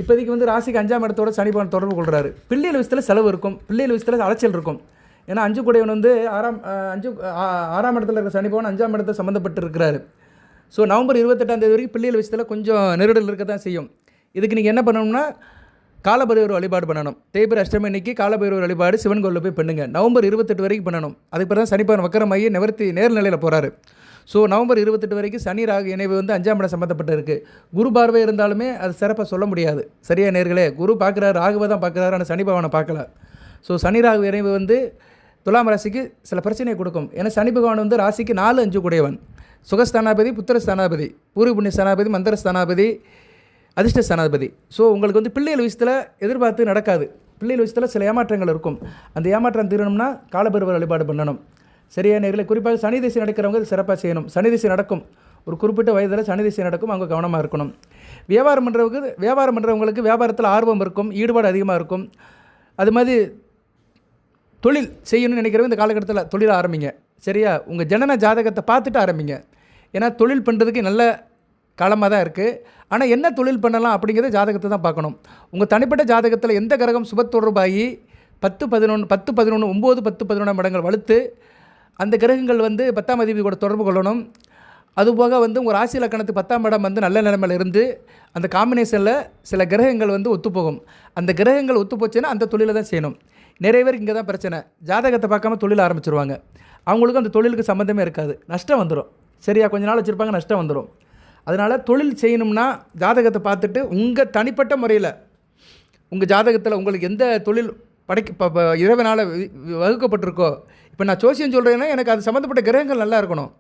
இப்போதைக்கு வந்து ராசிக்கு 5ஆம் இடத்தோட சனி பகவான் தொடர்பு கொள்கிறாரு. பிள்ளைகள் விஷயத்தில் செலவு இருக்கும். பிள்ளைகள் விஷயத்தில் அலைச்சல் இருக்கும். ஏன்னா 5 கூடையவன் வந்து 6ஆம் இடத்துல இருக்கிற சனி பகவான் 5ஆம் இடத்தை சம்மந்தப்பட்டு இருக்கிறாரு. ஸோ நவம்பர் 28ஆம் தேதி வரைக்கும் பிள்ளைகள் விஷயத்தில் கொஞ்சம் நெருடல் இருக்க தான் செய்யும். இதுக்கு நீங்கள் என்ன பண்ணணும்னா காலபைரவர் வழிபாடு பண்ணணும். தேய்பிரை அஷ்டமி அன்னைக்கு காலபைரவர் வழிபாடு சிவன் கோயிலில் போய் பண்ணுங்க. நவம்பர் 28 வரைக்கும் பண்ணணும். அதுக்கு பிறகு தான் சனி பகவான் வக்கரமாகி நேர்நிலையில் போகிறாரு. ஸோ நவம்பர் 28 வரைக்கும் சனி ராகு இணைவு வந்து 5ஆம் இடம் சம்மந்தப்பட்டு இருக்குது. குரு பார்வை இருந்தாலுமே அது சிறப்பாக சொல்ல முடியாது. சரியா நேர்களே? குரு பார்க்குறாரு, ராகுவை தான் பார்க்குறாரு, ஆனால் சனி பகவானை பார்க்கல. ஸோ சனி ராகு இணைவு வந்து துலாம் ராசிக்கு சில பிரச்சனையை கொடுக்கும். ஏன்னா சனி பகவான் வந்து ராசிக்கு 4, 5 கூடையவன். சுகஸ்தானாபதி, புத்திரஸ்தானாபதி, பூர்வ புண்ணிய ஸ்தானாபதி, மந்திர ஸ்தானாபதி, அதிர்ஷ்ட ஸ்தானாதிபதி. ஸோ உங்களுக்கு வந்து பிள்ளைகள் விஷயத்தில் எதிர்பார்த்து நடக்காது. பிள்ளைகள் விஷயத்தில் சில ஏமாற்றங்கள் இருக்கும். அந்த ஏமாற்றம் தீரணும்னா காலபைரவர் வழிபாடு பண்ணணும். சரியா நேர்களை குறிப்பாக சனி திசை நடக்கிறவங்க இது சிறப்பாக செய்யணும். சனி திசை நடக்கும், ஒரு குறிப்பிட்ட வயதில் சனி திசை நடக்கும், அவங்க கவனமாக இருக்கணும். வியாபாரம் பண்ணுறவங்களுக்கு வியாபாரத்தில் ஆர்வம் இருக்கும், ஈடுபாடு அதிகமாக இருக்கும். அது மாதிரி தொழில் செய்யணும்னு நினைக்கிறவங்க இந்த காலகட்டத்தில் தொழில் ஆரம்பிங்க. சரியா, உங்கள் ஜனன ஜாதகத்தை பார்த்துட்டு ஆரம்பிங்க. ஏன்னா தொழில் பண்ணுறதுக்கு நல்ல காலமாக தான் இருக்குது. ஆனால் என்ன தொழில் பண்ணலாம் அப்படிங்கிறத ஜாதகத்தை தான் பார்க்கணும். உங்கள் தனிப்பட்ட ஜாதகத்தில் எந்த கிரகம் சுப தொடர்பாகி 10, 11, 10, 11, 9, 10, 11 இடங்கள் வலுத்து அந்த கிரகங்கள் வந்து 10ஆம் அதிபதி கூட தொடர்பு கொள்ளணும். அதுபோக வந்து உங்கள் ராசி லக்கணத்துக்கு 10ஆம் இடம் வந்து நல்ல நிலைமையில் இருந்து அந்த காம்பினேஷனில் சில கிரகங்கள் வந்து ஒத்துப்போகும். அந்த கிரகங்கள் ஒத்துப்போச்சுன்னா அந்த தொழிலை தான் செய்யணும். நிறைய பேருக்கு இங்கே தான் பிரச்சனை. ஜாதகத்தை பார்க்காம தொழில் ஆரம்பிச்சிருவாங்க. அவங்களுக்கும் அந்த தொழிலுக்கு சம்மந்தமே இருக்காது, நஷ்டம் வந்துடும். சரியா, கொஞ்ச நாள் வச்சுருப்பாங்க, நஷ்டம் வந்துடும். அதனால் தொழில் செய்யணும்னா ஜாதகத்தை பார்த்துட்டு உங்கள் தனிப்பட்ட முறையில் உங்கள் ஜாதகத்தில் உங்களுக்கு எந்த தொழில் இறைவனால் வகுக்கப்பட்டிருக்கோ. இப்போ நான் ஜோசியம் சொல்கிறேன்னா எனக்கு அது சம்மந்தப்பட்ட கிரகங்கள் நல்லா இருக்கணும்.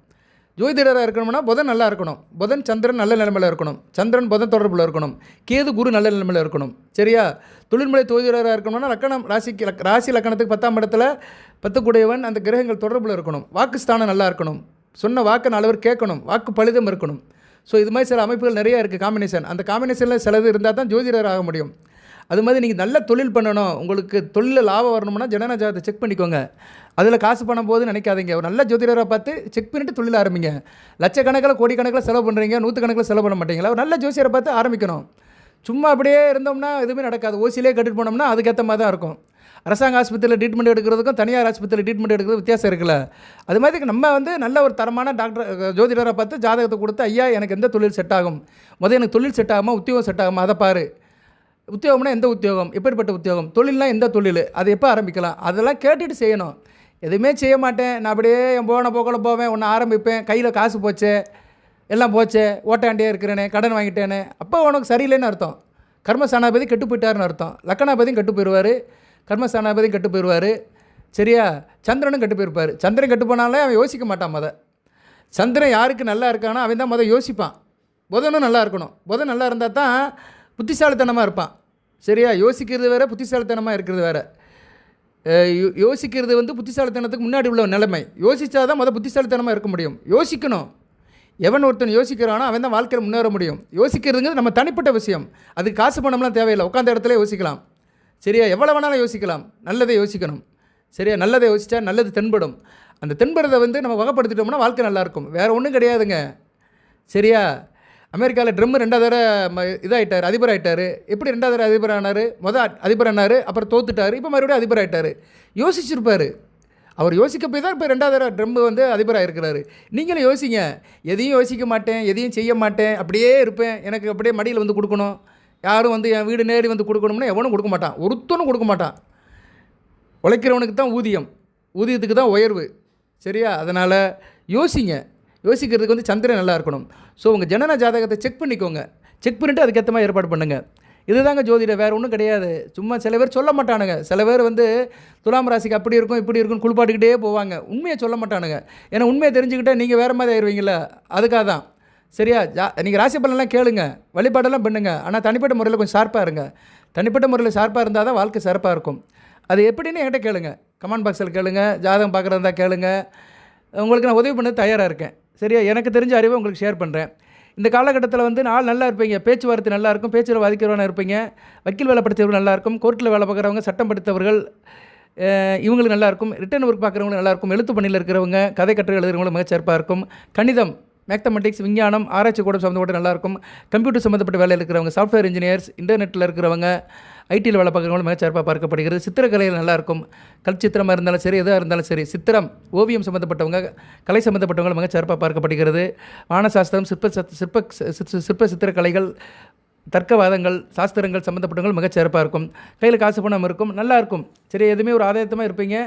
ஜோதிடராக இருக்கணும்னா புதன் நல்லா இருக்கணும். புதன் சந்திரன் நல்ல நிலைமையில் இருக்கணும். சந்திரன் புதன் தொடர்பில் இருக்கணும். கேது குரு நல்ல நிலைமையில் இருக்கணும். சரியா, தொழில்முறை ஜோதிடராக இருக்கணும்னா லக்கணம் ராசி லக்கணத்துக்கு 10ஆம் இடத்துல 10 கூடையவன் அந்த கிரகங்கள் தொடர்பில் இருக்கணும். வாக்குஸ்தானம் நல்லா இருக்கணும். சொன்ன வாக்கு 4 பேர் கேட்கணும். வாக்கு பலிதம் இருக்கணும். ஸோ இது மாதிரி சில அமைப்புகள் நிறையா இருக்குது காம்பினேஷன். அந்த காம்பினேஷனில் சிலது இருந்தால் தான் ஜோதிடர் ஆக முடியும். அது மாதிரி நீங்கள் நல்ல தொழில் பண்ணணும், உங்களுக்கு தொழிலில் லாபம் வரணும்னா ஜனன ஜாதகத்தை செக் பண்ணிக்கோங்க. அதில் காசு பணம் போது நினைக்காதீங்க. ஒரு நல்ல ஜோதிடரை பார்த்து செக் பண்ணிவிட்டு தொழில் ஆரம்பிங்க. லட்சக்கணக்கில் கோடிக்கணக்கில் செலவு பண்ணுறீங்க, 100கணக்கில் செலவு பண்ண மாட்டீங்களா? ஒரு நல்ல ஜோசியரை பார்த்து ஆரம்பிக்கணும். சும்மா அப்படியே இருந்தோம்னா எதுவுமே நடக்காது. ஓசிலே கட்டிட்டு போனோம்னா அதுக்கேற்ற மாதிரி தான் இருக்கும். அரசாங்க ஆஸ்பத்திரியில் ட்ரீட்மெண்ட் எடுக்கிறதுக்கும் தனியார் ஆஸ்பத்திரியில் ட்ரீட்மெண்ட் எடுக்கிறது வித்தியாசம் இருக்குல்ல. அது மாதிரி நம்ம வந்து நல்ல ஒரு தரமான டாக்டர் ஜோதிடரை பார்த்து ஜாதகத்தை கொடுத்து, ஐயா எனக்கு எந்த தொழில் செட் ஆகும், எனக்கு தொழில் செட் ஆகுமா, உத்தியோகம் செட் ஆகுமா, அதை பாரு. உத்தியோகம்னா எந்த உத்தியோகம், எப்படிப்பட்ட உத்தியோகம், தொழில்னால் எந்த தொழில், அது எப்போ ஆரம்பிக்கலாம், அதெல்லாம் கேட்டுட்டு செய்யணும். எதுவுமே செய்ய மாட்டேன், நான் அப்படியே என் போன போக்கில் போவேன், ஒன்று ஆரம்பிப்பேன், கையில் காசு போச்சே, எல்லாம் போச்சே, ஓட்டாண்டியே இருக்கிறேனே, கடன் வாங்கிட்டேனே, அப்போ உனக்கு சரியில்லைன்னு அர்த்தம். கர்மஸ்தானாபதி கெட்டு போயிட்டாருன்னு அர்த்தம். லக்கணாபதியும் கெட்டு போயிடுவார், கர்மஸ்தானாபதியும் கெட்டு போயிடுவார். சரியா, சந்திரனும் கெட்டு போயிருப்பார். சந்திரன் கெட்டு போனாலே அவன் யோசிக்க மாட்டான். சந்திரன் யாருக்கு நல்லா இருக்கானோ அவன் தான் யோசிப்பான். புதனும் நல்லா இருக்கணும். புதன் நல்லா இருந்தால் தான் புத்திசாலித்தனமாக இருப்பான். சரியா, யோசிக்கிறது வேறு, புத்திசாலித்தனமாக இருக்கிறது வேறு. யோசிக்கிறது வந்து புத்திசாலித்தனத்துக்கு முன்னாடி உள்ள நிலைமை. யோசித்தா தான் புத்திசாலித்தனமாக இருக்க முடியும். யோசிக்கணும். எவன் ஒருத்தன் யோசிக்கிறானோ அவன் தான் வாழ்க்கையில் முன்னேற முடியும். யோசிக்கிறதுங்கிறது நம்ம தனிப்பட்ட விஷயம். அதுக்கு காசு பணம்லாம் தேவையில்லை, உட்காந்த இடத்துல யோசிக்கலாம். சரியா, எவ்வளோ வேணாலும் யோசிக்கலாம். நல்லதை யோசிக்கணும். சரியா, நல்லதை யோசித்தா நல்லது தென்படும். அந்த தென்படுறதை வந்து நம்ம வகைப்படுத்திட்டோம்னா வாழ்க்கை நல்லாயிருக்கும். வேறு ஒன்றும் கிடையாதுங்க. சரியா, அமெரிக்காவில் ட்ரம்ப் 2வது தடவை இதாகிட்டார், அதிபர் ஆகிட்டார். எப்படி 2வது தடவை அதிபர் ஆனார்? அதிபர் ஆனார், அப்புறம் தோத்துட்டார், இப்போ மறுபடியும் அதிபர் ஆகிட்டார். யோசிச்சிருப்பார். அவர் யோசிக்க போய் தான் இப்போ 2வது தடவை ட்ரம்ப் வந்து அதிபராக இருக்கிறாரு. நீங்களும் யோசிங்க. எதையும் யோசிக்க மாட்டேன், எதையும் செய்ய மாட்டேன், அப்படியே இருப்பேன், எனக்கு அப்படியே மடியில் வந்து கொடுக்கணும், யாரும் வந்து என் வீடு நேரி வந்து கொடுக்கணும்னா எவனும் கொடுக்க மாட்டான். ஒருத்தனும் கொடுக்க மாட்டான். உழைக்கிறவனுக்கு தான் ஊதியத்துக்கு தான் உயர்வு. சரியா, அதனால் யோசிங்க. யோசிக்கிறதுக்கு வந்து சந்திரன் நல்லா இருக்கணும். ஸோ உங்கள் ஜனன ஜாதகத்தை செக் பண்ணிக்கோங்க. செக் பண்ணிவிட்டு அதுக்கேற்ற மாதிரி ஏற்பாடு பண்ணுங்கள். இதுதாங்க ஜோதிடம், வேறு ஒன்றும் கிடையாது. சும்மா சில பேர் சொல்ல மாட்டானுங்க. சில பேர் வந்து துலாம் ராசிக்கு அப்படி இருக்கும் இப்படி இருக்கும்னு குளிப்பாட்டுக்கிட்டே போவாங்க. உண்மையை சொல்ல மாட்டானுங்க. ஏன்னா உண்மையை தெரிஞ்சுக்கிட்டால் நீங்கள் வேறு மாதிரி ஆயிடுவீங்கள, அதுக்காக தான். சரியா, நீங்கள் ராசி பலன்லாம் கேளுங்க, வழிபாடெல்லாம் பண்ணுங்க. ஆனால் தனிப்பட்ட முறையில் கொஞ்சம் ஷார்ப்பாக இருங்க. தனிப்பட்ட முறையில் ஷார்ப்பாக இருந்தால் தான் வாழ்க்கை சிறப்பாக இருக்கும். அது எப்படின்னு என்கிட்ட கேளுங்க, கமெண்ட் பாக்ஸில் கேளுங்க. ஜாதகம் பார்க்குறதா கேளுங்க. உங்களுக்கு நான் உதவி பண்ண தயாராக இருக்கேன். சரியா, எனக்கு தெரிஞ்ச அறிவை உங்களுக்கு ஷேர் பண்ணுறேன். இந்த காலகட்டத்தில் வந்து நாள் நல்லா இருப்பீங்க, பேச்சுவார்த்தை நல்லா இருக்கும், பேச்சில் வாதிக்கிறவனாக இருப்பீங்க, வக்கீல் வேலை படித்தவர்கள் நல்லாயிருக்கும், கோர்ட்டில் வேலை பார்க்குறவங்க, சட்டம் படித்தவர்கள் இவங்களுக்கு நல்லாயிருக்கும், ரிட்டன் ஒர்க் பார்க்குறவங்களுக்கு நல்லாயிருக்கும், எழுத்து பணியில் இருக்கிறவங்க, கதை கட்டுரை எழுதுறவங்களும் மிகச்சிறப்பாக இருக்கும், கணிதம், மேத்தமெட்டிக்ஸ், விஞ்ஞானம், ஆராய்ச்சி கூட சம்மந்தப்பட்ட நல்லாயிருக்கும், கம்ப்யூட்டர் சம்மந்தப்பட்ட வேலையில் இருக்கிறவங்க, சாஃப்ட்வேர் இன்ஜினியர்ஸ், இன்டர்நெட்டில் இருக்கிறவங்க, ஐடியில் வேலை பார்க்குறவங்களும் மிகச்சிறப்பாக பார்க்கப்படுகிறது. சித்திரக்கலையில் நல்லாயிருக்கும், கல் சித்திரமாக இருந்தாலும் சரி, எதாக இருந்தாலும் சரி, சித்திரம், ஓவியம் சம்மந்தப்பட்டவங்க, கலை சம்மந்தப்பட்டவங்க மிகச்சிறப்பாக பார்க்கப்படுகிறது. வானசாஸ்திரம், சிற்ப சித்திரக்கலைகள், தர்க்கவாதங்கள், சாஸ்திரங்கள் சம்மந்தப்பட்டவங்க மிகச்சிறப்பாக இருக்கும். கையில் காசு பணம் இருக்கும், நல்லாயிருக்கும். சரி, எதுவுமே ஒரு ஆதாயத்தமாக இருப்பீங்க.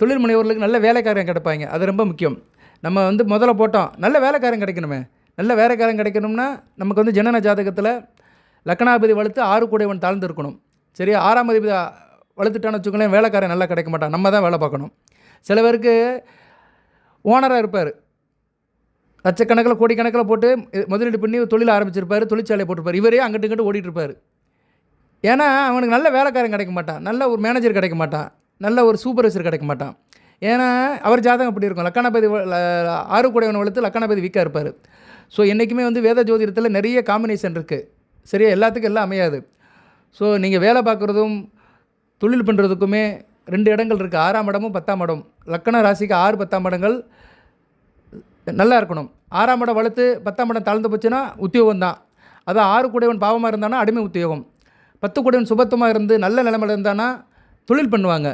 தொழில் முனைவோர்களுக்கு நல்ல வேலைக்காரங்க கிடைப்பாங்க, அது ரொம்ப முக்கியம். நம்ம வந்து முதல்ல போட்டோம், நல்ல வேலைக்காரன் கிடைக்கணுமே. நல்ல வேலைக்காரன் கிடைக்கணும்னா நமக்கு வந்து ஜனன ஜாதகத்தில் லக்கணாபதி வலுத்து 6 கூடையவன் தாழ்ந்து இருக்கணும். சரியா, 6ஆம் அதிபதி வலுத்துட்டான்னு வச்சுக்கோங்களேன், வேலைக்காரன் நல்லா கிடைக்க மாட்டான். நம்ம தான் வேலை பார்க்கணும். சில பேருக்கு ஓனராக இருப்பார், லட்சக்கணக்கில் கோடிக்கணக்கில் போட்டு முதலீடு பண்ணி தொழில் ஆரம்பிச்சிருப்பார், தொழிற்சாலையை போட்டிருப்பார். இவரே அங்கிட்டு இங்கிட்டு ஓடிட்டு இருப்பார். ஏன்னா அவனுக்கு நல்ல வேலைக்காரன் கிடைக்க மாட்டான், நல்ல ஒரு மேனேஜர் கிடைக்க மாட்டான், நல்ல ஒரு சூப்பர்வைசர் கிடைக்க மாட்டான். ஏன்னா அவர் ஜாதகம் அப்படி இருக்கும். லக்கணாபதி 6 கூடையவன் வளர்த்து லக்கணாபதி வீக்காக இருப்பார். ஸோ என்றைக்குமே வந்து வேத ஜோதிடத்தில் நிறைய காம்பினேஷன் இருக்குது. சரியா, எல்லாத்துக்கும் எல்லாம் அமையாது. ஸோ நீங்கள் வேலை பார்க்குறதும் தொழில் பண்ணுறதுக்குமே 2 இடங்கள் இருக்குது, 6ஆம் இடமும் 10ஆம் இடம். லக்கண ராசிக்கு 6, 10ஆம் இடங்கள் நல்லா இருக்கணும். 6ஆம் இடம் வளர்த்து 10ஆம் இடம் தாழ்ந்து போச்சுன்னா உத்தியோகம் தான். அதான் 6 கூடையவன் பாவமாக இருந்தானா அடிமை உத்தியோகம், 10 கூடையவன் சுபத்துவமாக இருந்து நல்ல நிலைமையில் இருந்தானா தொழில் பண்ணுவாங்க.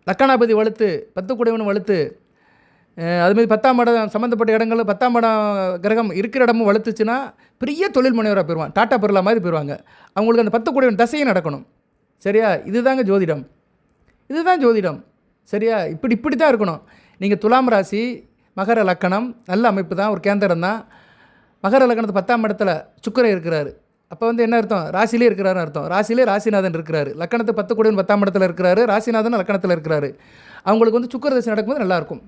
லக்கணாபதி வலுத்து 10 கூடையவன் வலுத்து அதுமாதிரி 10ஆம் இடம் சம்மந்தப்பட்ட இடங்கள் 10ஆம் இடம் கிரகம் இருக்கிற இடமும் வலுத்துச்சுன்னா பெரிய தொழில் முனைவராக போயிடுவான், டாட்டா பிர்லா மாதிரி போயிடுவாங்க. அவங்களுக்கு அந்த 10 கூடையவன் தசையும் நடக்கணும். சரியா, இதுதாங்க ஜோதிடம், இதுதான் ஜோதிடம். சரியா, இப்படி தான் இருக்கணும். நீங்கள் துலாம் ராசி மகர லக்கணம் நல்ல அமைப்பு தான், ஒரு கேந்திரம் தான். மகர லக்கணத்து 10ஆம் இடத்துல சுக்கிரன் இருக்கிறாரு. அப்போ வந்து என்ன அர்த்தம், ராசிலே இருக்கிறாருன்னு அர்த்தம். ராசிலே ராசிநாதன் இருக்கிறாரு. லக்கணத்து 10 கூடையவன் 10ஆம் இடத்துல இருக்கிறாரு, ராசிநாதன் லக்கணத்தில் இருக்கிறாரு. அவங்களுக்கு வந்து சுக்கிர தசை நடக்கும்போது நல்லாயிருக்கும்.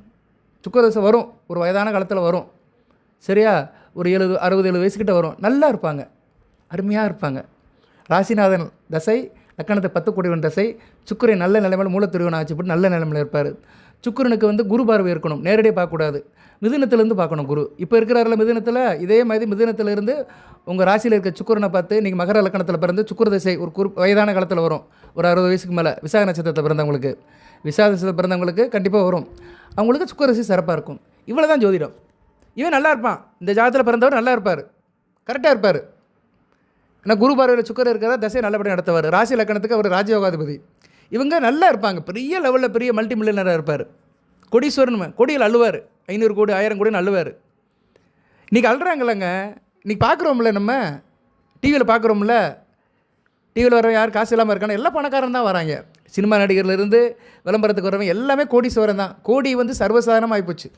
சுக்கிர தசை வரும், ஒரு வயதான காலத்தில் வரும். சரியா, ஒரு 70, 60, 70 வயசுக்கிட்ட வரும். நல்லா இருப்பாங்க, அருமையாக இருப்பாங்க. ராசிநாதன் தசை, லக்கணத்தை 10 கூடையவன் தசை, சுக்கிரன் நல்ல நிலைமையில் மூலத்திருவன் ஆச்சு போட்டு நல்ல நிலைமையில் இருப்பார். சுக்கிரனுக்கு வந்து குரு பார்வை இருக்கணும், நேரடியாக பார்க்கக்கூடாது, மிதுனத்திலேருந்து பார்க்கணும் குரு. இப்போ இருக்கிறாரில்ல மிதுனத்தில், இதே மாதிரி மிதுனத்திலேருந்து உங்கள் ராசியில் இருக்க சுக்கிரனை பார்த்து நீங்கள் மகர லக்கணத்தில் பிறந்து சுக்கிர தசை ஒரு வயதான காலத்தில் வரும், ஒரு 60 வயசுக்கு மேலே. விசாக நட்சத்திரத்தில் பிறந்தவங்களுக்கு, விசாக நட்சத்திரத்தில் பிறந்தவங்களுக்கு கண்டிப்பாக வரும். அவங்களுக்கு சுக்கிர தசை சிறப்பாக இருக்கும். இவ்வளோ தான் ஜோதிடம். இவன் நல்லா இருப்பான், இந்த ஜாதத்தில் பிறந்தவர் நல்லா இருப்பார், கரெக்டாக இருப்பார். ஆனால் குரு பார்வையில் சுக்கிரன் இருக்கிற தசை நல்லபடியாக நடத்துவார். ராசி லக்கணத்துக்கு அவர் ராஜயோகாதிபதி. இவங்க நல்லா இருப்பாங்க, பெரிய லெவலில் பெரிய மல்டி மில்லியனராக இருப்பார். கொடீஸ்வரன், கொடியில் அள்ளுவார், 500 கோடி 1000 கோடின்னு அள்ளுவார். இன்றைக்கி அள்ளுறாங்களங்க, இன்றைக்கி பார்க்குறோம்ல, நம்ம டிவியில் பார்க்குறோம்ல, டிவியில் வர யார் காசு இல்லாமல் இருக்காங்க, எல்லாம் பணக்காரன் தான் வராங்க. சினிமா நடிகர்லேருந்து விளம்பரத்துக்கு வரவங்க எல்லாமே கோடீஸ்வரன் தான். கோடி வந்து சர்வசாதாரணமாக ஆகிப்போச்சு.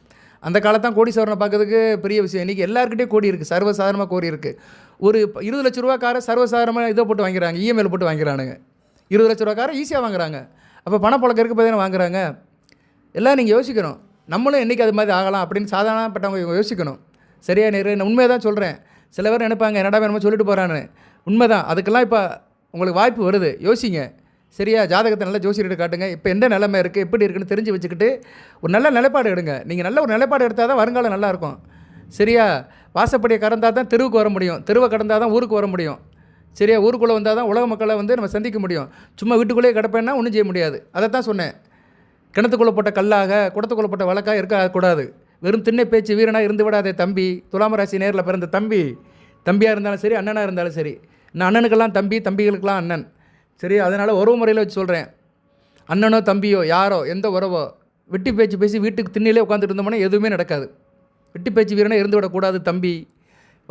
அந்த காலத்தான் கோடீஸ்வரனை பார்க்கறதுக்கு பெரிய விஷயம். இன்றைக்கி எல்லாருக்கிட்டே கோடி இருக்குது, சர்வசாதாரணமாக கோடி இருக்குது. ஒரு 20 லட்ச ரூபா காரை சர்வசாதாரணமாக இதை போட்டு வாங்கிறாங்க, இஎம்ஐயில் போட்டு வாங்கிறானுங்க. 20 லட்ச ரூபா காரை ஈஸியாக வாங்குறாங்க. அப்போ பணப்பழக்கம் இருக்க போய் தானே வாங்குறாங்க. எல்லாம் நீங்கள் யோசிக்கணும், நம்மளும் என்றைக்கு அது மாதிரி ஆகலாம் அப்படின்னு சாதாரணப்பட்டவங்க யோசிக்கணும். சரியா, நான் உண்மையை தான் சொல்கிறேன். சில பேர் நினைப்பாங்க என்னடா என்னமோ சொல்லிட்டு போகிறான்னு. உண்மை தான், அதுக்கெல்லாம் இப்போ உங்களுக்கு வாய்ப்பு வருது, யோசிங்க. சரியா, ஜாதகத்தை நல்லா ஜோசியர்கிட்ட காட்டுங்க, இப்போ எந்த நிலைமை இருக்குது எப்படி இருக்குன்னு தெரிஞ்சு வச்சுக்கிட்டு ஒரு நல்ல நிலைப்பாடு எடுங்க. நீங்கள் நல்ல ஒரு நிலைப்பாடு எடுத்தால் தான் வருங்காலம் நல்லாயிருக்கும். சரியா, வாசப்படியை கடந்தால் தான் தெருவுக்கு வர முடியும், தெருவை கடந்தால் தான் ஊருக்கு வர முடியும். சரியா, ஊருக்குள்ளே வந்தால் தான் உலக மக்களை வந்து நம்ம சந்திக்க முடியும். சும்மா வீட்டுக்குள்ளேயே கிடப்பேன்னா ஒன்றும் செய்ய முடியாது. அதை தான் சொன்னேன், கிணத்துக்குள்ளே போட்ட கல்லாக குடத்துக்குள்ளே போட்ட வழக்காக இருக்கக்கூடாது. வெறும் திண்ணை பேச்சு வீரனாக இருந்து விடாதே தம்பி. துலாம் ராசி நேரில் பிறந்த தம்பி, தம்பியாக இருந்தாலும் சரி, அண்ணனாக இருந்தாலும் சரி. நான் அண்ணனுக்கெல்லாம் தம்பி, தம்பிகளுக்கெல்லாம் அண்ணன். சரி, அதனால் உறவு முறையில் வச்சு சொல்கிறேன். அண்ணனோ தம்பியோ யாரோ எந்த உறவோ வெட்டி பேச்சு பேசி வீட்டுக்கு திண்ணிலே உட்காந்துட்டு இருந்தோம்னா எதுவுமே நடக்காது. வெட்டி பேச்சு வீரனாக இருந்து விடக்கூடாது தம்பி.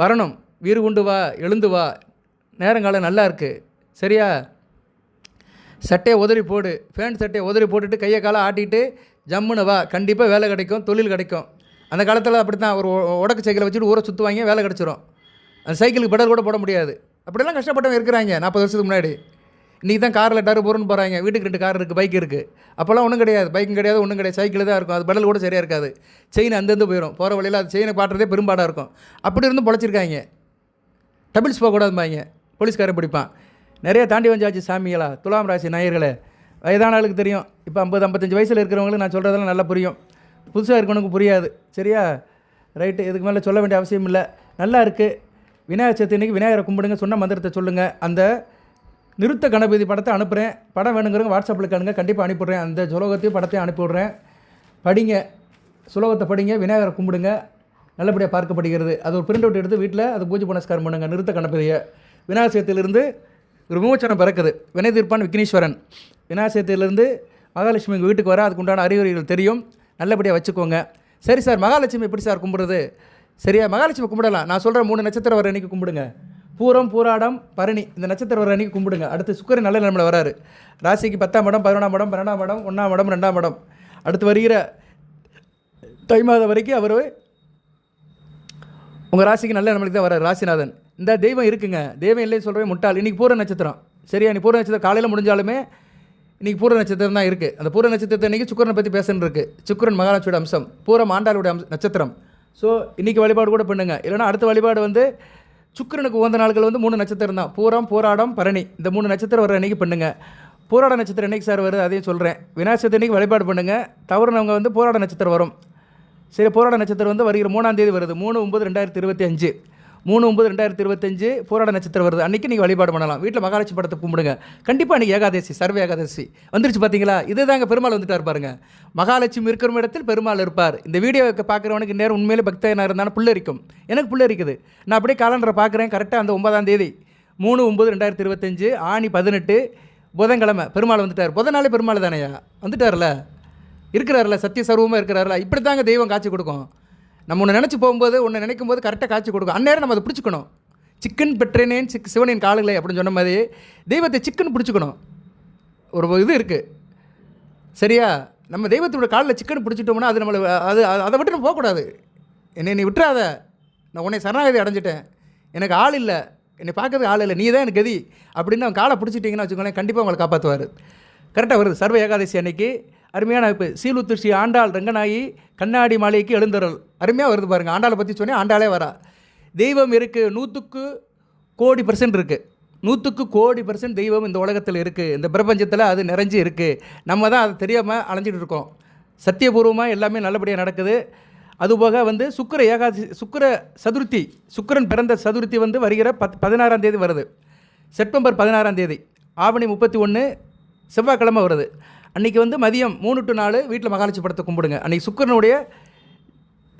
வரணும், வீறு கொண்டு வா, எழுந்து வா, நேரங்காலம் நல்லா இருக்குது. சரியா, சட்டையை உதறி போடு, ஃபேண்ட் சட்டையை உதறி போட்டுட்டு கையை காலை ஆட்டிட்டு ஜம்முன்னு வா, கண்டிப்பாக வேலை கிடைக்கும், தொழில் கிடைக்கும். அந்த காலத்தில் அப்படி தான், ஒரு உடக்கு சைக்கிளை வச்சுட்டு ஊரை சுற்றுவாங்க, வேலை கிடச்சிரும். அந்த சைக்கிளுக்கு பெடல் கூட போட முடியாது. அப்படிலாம் கஷ்டப்பட்டவங்க இருக்கிறாங்க 40 வருஷத்துக்கு முன்னாடி. இன்றைக்கி தான் காரில் டரு போகிறன்னு போகிறாங்க. வீட்டுக்கு 2 கார் இருக்குது, பைக் இருக்குது. அப்போல்லாம் ஒன்றும் கிடையாது, பைக்கும் கிடையாது, ஒன்றும் கிடையாது, சைக்கிள் தான் இருக்கும். அது பெடல் கூட சரியாக இருக்காது, செயின் அந்தந்து போயிடும். போகிற வழியில் அது செயினை பாட்டுறதே பெரும்பாடாக இருக்கும். அப்படி இருந்தும் பொழைச்சிருக்காங்க. டபிள்ஸ் போகக்கூடாதுமாங்க, போலீஸ்காரன் பிடிப்பான். நிறைய தாண்டி வந்தாச்சு சாமிகளா. துலாம் ராசி நேயர்களே, வயதான ஆளுக்கு தெரியும். இப்போ 50-55 வயசில் இருக்கிறவங்களுக்கு நான் சொல்கிறதெல்லாம் நல்லா புரியும், புதுசாக இருக்கவனுக்கு புரியாது. சரியா, ரைட்டு, இதுக்கு மேலே சொல்ல வேண்டிய அவசியம் இல்லை. நல்லா இருக்குது. விநாயகர் சதுர்த்தி அன்றைக்கி விநாயகரை கும்பிடுங்க, சொன்ன மந்திரத்தை சொல்லுங்கள். அந்த நிறுத்த கணபதி படத்தை அனுப்புகிறேன், படம் வேணுங்கிறவங்க வாட்ஸ்அப்பில் காணுங்க, கண்டிப்பாக அனுப்பிவிட்றேன். அந்த சுலோகத்தையும் படத்தையும் அனுப்பிவிட்றேன். படிங்க, சுலோகத்தை படிங்க, விநாயகரை கும்பிடுங்க, நல்லபடியாக பார்க்கப்படுகிறது. அது ஒரு பிரிண்ட் அவுட் எடுத்து வீட்டில் அது பூஜை புனஸ்காரம் பண்ணுங்கள். நிறுத்த கணபதியை விநாயகர் சதுர்த்தியிலிருந்து ஒரு விமோச்சனம் பிறக்குது. வினை தீர்ப்பான் விக்னேஸ்வரன். விநாயகர் சதுர்த்தியிலிருந்து மகாலட்சுமி உங்கள் வீட்டுக்கு வர, அதுக்கு உண்டான அறிகுறிகள் தெரியும், நல்லபடியாக வச்சுக்கோங்க. சரி சார், மகாலட்சுமி எப்படி சார் கும்பிடுறது? சரியா, மகாலட்சுமி கும்பிடலாம். நான் சொல்கிற 3 நட்சத்திரம் வர அன்றைக்கி கும்பிடுங்க. பூரம், பூராடம், பரணி, இந்த நட்சத்திரம் வர அன்றைக்கி கும்பிடுங்க. அடுத்து சுக்கிரன் நல்ல நிலைமையில் வராரு. ராசிக்கு 10ஆம் இடம், 11ஆம் இடம், 12ஆம் இடம், 1ஆம் இடம், 2ஆம் இடம். அடுத்து வருகிற தை மாதம் வரைக்கும் அவர் உங்கள் ராசிக்கு நல்ல நிலைமைக்கு தான் வராரு ராசிநாதன். இந்த தெய்வம் இருக்குங்க, தெய்வம் இல்லைன்னு சொல்கிறேன் முட்டாள். இன்றைக்கி பூர நட்சத்திரம். சரியா, நீ பூர நட்சத்திரம் காலையில் முடிஞ்சாலுமே இன்றைக்கி பூர நட்சத்திரம் தான் இருக்குது. அந்த பூர நட்சத்திரத்தை இன்றைக்கி சுக்கிரனை பற்றி பேசணுன்னு இருக்குது. சுக்கிரன் மகாலட்சுமியோட அம்சம், பூரம் ஆண்டாளுடைய நட்சத்திரம். ஸோ இன்றைக்கி வழிபாடு கூட பண்ணுங்க. இல்லைனா அடுத்த வழிபாடு வந்து சுக்கிரனுக்கு உகந்த நாட்கள் வந்து 3 நட்சத்திரம் தான். பூரம், பூராடம், பரணி. இந்த 3 நட்சத்திரம் வர அன்றைக்கி பண்ணுங்கள். பூராட நட்சத்திரம் என்னைக்கு சார் வருது அதையும் சொல்கிறேன். விநாயகர் சதுர்த்தி அன்றைக்கி வழிபாடு பண்ணுங்கள். தவறுனவங்க வந்து பூராட நட்சத்திரம் வரும். சரி, பூராட நட்சத்திரம் வந்து வருகிற 3ஆம் தேதி வருது. 3/9/2025 3/9/2025 பூராட நட்சத்திரம் வருது. அன்றைக்கி நீங்கள் வழிபாடு பண்ணலாம். வீட்டில் மகாலட்சுமி படத்தை கும்பிடுங்க. கண்டிப்பாக அன்றைக்கி ஏகாதசி, சர்வ ஏகாதசி வந்துருச்சு. பார்த்தீங்களா? இதே தாங்க பெருமாள் வந்துட்டார் பாருங்க. மகாலட்சுமி இருக்கிற இடத்தில் பெருமாள் இருப்பார். இந்த வீடியோவை பார்க்குறவனுக்கு நேரம் உண்மையிலே பக்தனாக இருந்தாலும் புல்லரிக்கும். எனக்கு புல்லரிக்குது. நான் அப்படியே காலண்டரை பார்க்குறேன். கரெக்டாக அந்த 9ஆம் தேதி 3/9/2025 ஆணி 18 புதன்கிழமை பெருமாள் வந்துட்டார். புதன் நாளே பெருமாள் தானேயா வந்துட்டார்ல, இருக்கிறார்ல, சத்திய சர்வமாக இருக்கிறார்ல. இப்படி தாங்க தெய்வம் காட்சி கொடுக்கும். நம்ம ஒன்று நினச்சி போகும்போது, ஒன்று நினைக்கும் போது கரெக்டாக காட்சி கொடுக்கும். அந்நேரம் நம்ம அதை பிடிச்சிக்கணும். சிக்கன் பெற்றேனேன் சிவனின் காலுகளை அப்படின்னு சொன்ன மாதிரி தெய்வத்தை சிக்கன் பிடிச்சிக்கணும். ஒரு இது இருக்குது சரியா? நம்ம தெய்வத்தோட காலில் சிக்கன் பிடிச்சிட்டோம்னா அது நம்மளை அதை விட்டு நம்ம போகக்கூடாது. நீ விட்டுறாத, நான் உன்னை சரணாகதி அடைஞ்சிட்டேன், எனக்கு ஆள் இல்லை, என்னை பார்க்கறதுக்கு ஆள் இல்லை, நீ தான் எனக்கு கதி அப்படின்னு அவன் காலை பிடிச்சிட்டிங்கன்னா வச்சுக்கோங்களேன், கண்டிப்பாக உங்களை காப்பாற்றுவார். கரெக்டாக வருது சர்வ ஏகாதசி அன்னைக்கு. அருமையான இப்போ சீலுத்தூர் ஸ்ரீ ஆண்டாள் ரங்கநாயகி கண்ணாடி மாளிகைக்கு எழுந்தருள். அருமையாக வருது பாருங்கள். ஆண்டாளை பற்றி சொன்னேன், ஆண்டாளே வரா. தெய்வம் இருக்குது, 100க்கு கோடி % இருக்குது. 100க்கு கோடி % தெய்வம் இந்த உலகத்தில் இருக்குது, இந்த பிரபஞ்சத்தில் அது நிறைஞ்சி இருக்குது. நம்ம தான் அது தெரியாமல் அலைஞ்சிட்டு இருக்கோம். சத்தியபூர்வமாக எல்லாமே நல்லபடியாக நடக்குது. அதுபோக வந்து சுக்கிர ஏகாதசி, சுக்கிர சதுர்த்தி, சுக்கிரன் பிறந்த சதுர்த்தி வந்து வருகிற 16ஆம் தேதி வருது. செப்டம்பர் 16ஆம் தேதி, ஆவணி 31 செவ்வாய்க்கிழமை வருது. அன்றைக்கி வந்து மதியம் 3 to 4 வீட்டில் மகாலட்சுமி படத்தை கும்பிடுங்க. அன்றைக்கி சுக்கிரனுடைய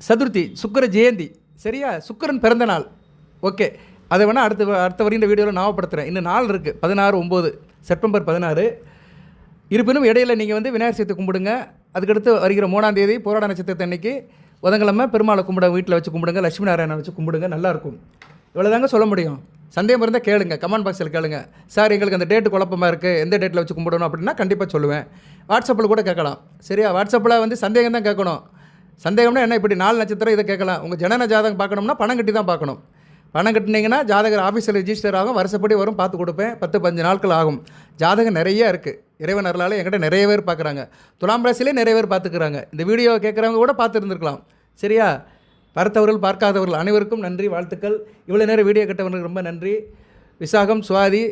சதுர்த்தி, சுக்கிர ஜெயந்தி. சரியா? சுக்கிரன் பிறந்த நாள். ஓகே, அதை வேணால் அடுத்த வரையும் இந்த வீடியோவில் ஞாபகப்படுத்துகிறேன். இன்னும் நாள் இருக்குது, 16/9 செப்டம்பர் 16. இருப்பினும் இடையில நீங்கள் வந்து விநாயகர் சதுர்த்தி கும்பிடுங்க. அதுக்கடுத்து வருகிற 3ஆம் தேதி பூராட நட்சத்திரத்தை அன்றைக்கி புதன்கிழமை பெருமாளை கும்பிடுங்க, வீட்டில் வச்சு கும்பிடுங்க, லட்சுமி நாராயணனை வச்சு கும்பிடுங்க, நல்லாயிருக்கும். இவ்வளோ தாங்க சொல்ல முடியும். சந்தேகம் இருந்தால் கேளுங்க, கமெண்ட் பாக்ஸில் கேளுங்க. சார் எங்களுக்கு அந்த டேட்டு குழப்பமாக இருக்குது, எந்த டேட்டில் வச்சு கும்பிடணும் அப்படின்னா கண்டிப்பாக சொல்லுவேன். வாட்ஸ்அப்பில் கூட கேட்கலாம். சரியா? வாட்ஸ்அப்பில் வந்து சந்தேகம் தான் கேட்கணும். சந்தேகம்னா என்ன, இப்படி 4 நட்சத்திரம் இதை கேட்கலாம். உங்கள் ஜனன ஜாதகம் பார்க்கணும்னா பணம் கட்டி தான் பார்க்கணும். பணம் கட்டினீங்கன்னா ஜாதகர் ஆஃபீஸில் ரிஜிஸ்டர் ஆகும், வருஷப்படி வரும், பார்த்து கொடுப்பேன். 10-15 நாட்கள் ஆகும். ஜாதகம் நிறைய இருக்குது. இறைவன் அருளால் என்கிட்ட நிறைய பேர் பார்க்குறாங்க. துலாம் ராசியிலே நிறைய பேர் பார்த்துக்கிறாங்க. இந்த வீடியோவை கேட்குறவங்க கூட பார்த்துருந்துருக்கலாம். சரியா? பார்த்தவர்கள் பார்க்காதவர்கள் அனைவருக்கும் நன்றி, வாழ்த்துக்கள். இவ்வளோ நேரம் வீடியோ கேட்டவர்களுக்கு ரொம்ப நன்றி. விசாகம், சுவாதி,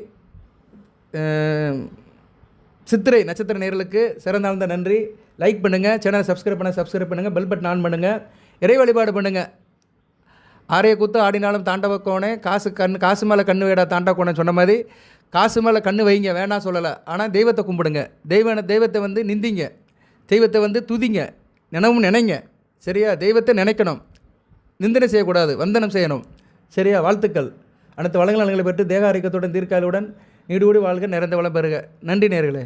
சித்திரை நட்சத்திர நேர்களுக்கு சிறந்தாழ்ந்த நன்றி. லைக் பண்ணுங்கள், சேனலை சப்ஸ்கிரைப் பண்ணுங்கள், பெல் பட்டன் ஆன் பண்ணுங்கள், இறை வழிபாடு பண்ணுங்கள். ஆரிய கூத்து ஆடினாலும் தாண்டவ கோணே, காசு மேலே கண்ணு வேடா தாண்டா கோணே சொன்ன மாதிரி காசு மேலே கண்ணு வைங்க, வேணாம் சொல்லலை. ஆனால் தெய்வத்தை கும்பிடுங்க. தெய்வத்தை வந்து நிந்திங்க, தெய்வத்தை வந்து துதிங்க, நினைங்க. சரியா? தெய்வத்தை நினைக்கணும், நிந்தனை செய்யக்கூடாது, வந்தனம் செய்யணும். சரியா? வாழ்த்துக்கள். அனைத்து வளங்கள் நலங்களை பெற்று தேக ஆரோக்கியத்துடன் தீர்க்காலுடன் நீடுകൂடி வாழ்க, நிறைந்த வளம் பெறுக. நன்றி நேயர்களே.